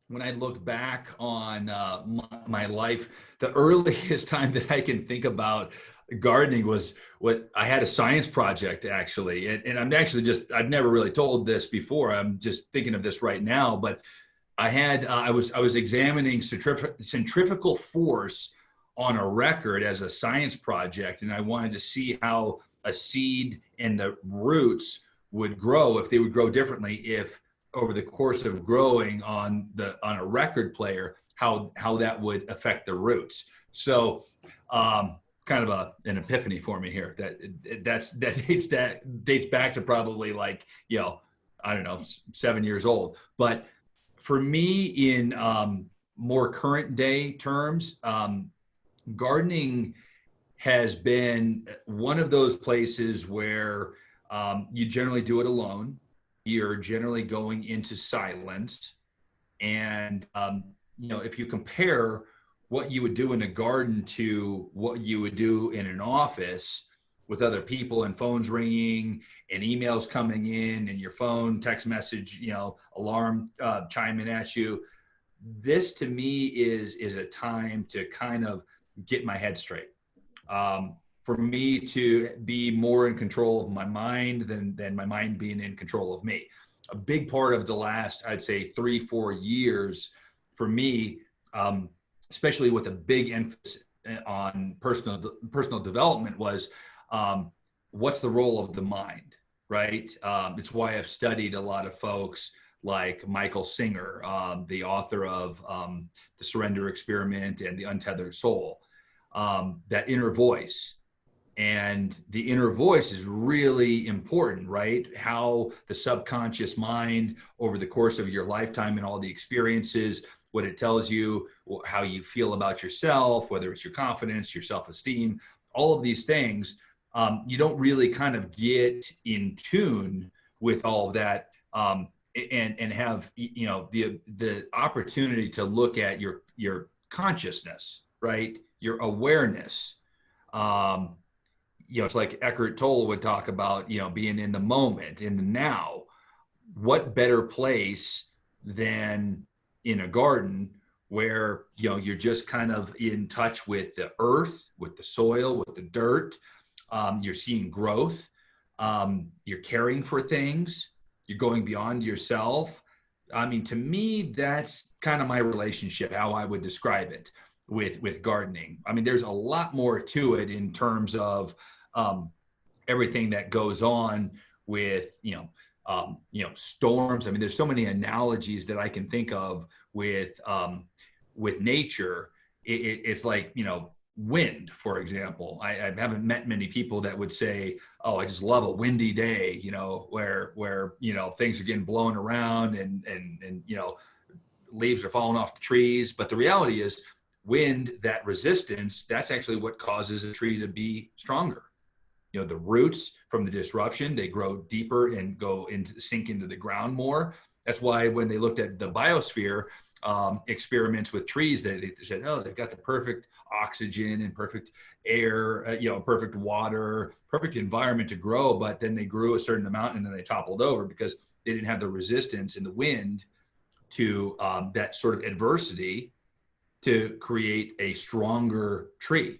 when I look back on my life, the earliest time that I can think about gardening was what I had a science project actually. And I'm actually just, I've never really told this before. I'm just thinking of this right now, but I was examining centrifugal force on a record as a science project, and I wanted to see how a seed and the roots would grow, if they would grow differently, if over the course of growing on a record player, how that would affect the roots. So kind of an epiphany for me here that dates back to probably like, I don't know, 7 years old. But for me, in more current day terms, gardening has been one of those places where you generally do it alone. You're generally going into silence. And, if you compare what you would do in a garden to what you would do in an office with other people and phones ringing and emails coming in and your phone, text message, alarm chiming at you, this to me is a time to kind of get my head straight. For me to be more in control of my mind than my mind being in control of me. A big part of the last, I'd say, 3-4 years for me, especially with a big emphasis on personal development, was what's the role of the mind, right? It's why I've studied a lot of folks like Michael Singer, the author of The Surrender Experiment and The Untethered Soul. That inner voice. And the inner voice is really important, right? How the subconscious mind over the course of your lifetime and all the experiences, what it tells you, how you feel about yourself, whether it's your confidence, your self-esteem, all of these things, you don't really kind of get in tune with all of that, and have the opportunity to look at your consciousness, right? Your awareness. It's like Eckhart Tolle would talk about, being in the moment, in the now. What better place than in a garden where, you're just kind of in touch with the earth, with the soil, with the dirt. You're seeing growth. You're caring for things. You're going beyond yourself. I mean, to me, that's kind of my relationship, how I would describe it with gardening. I mean, there's a lot more to it in terms of everything that goes on with storms. I mean, there's so many analogies that I can think of with nature. It's like, wind, for example. I haven't met many people that would say, "Oh, I just love a windy day," where things are getting blown around and leaves are falling off the trees. But the reality is, wind, that resistance, that's actually what causes a tree to be stronger. The roots from the disruption, they grow deeper and sink into the ground more. That's why when they looked at the biosphere experiments with trees, they said, oh, they've got the perfect oxygen and perfect air, perfect water, perfect environment to grow. But then they grew a certain amount and then they toppled over because they didn't have the resistance in the wind to that sort of adversity to create a stronger tree.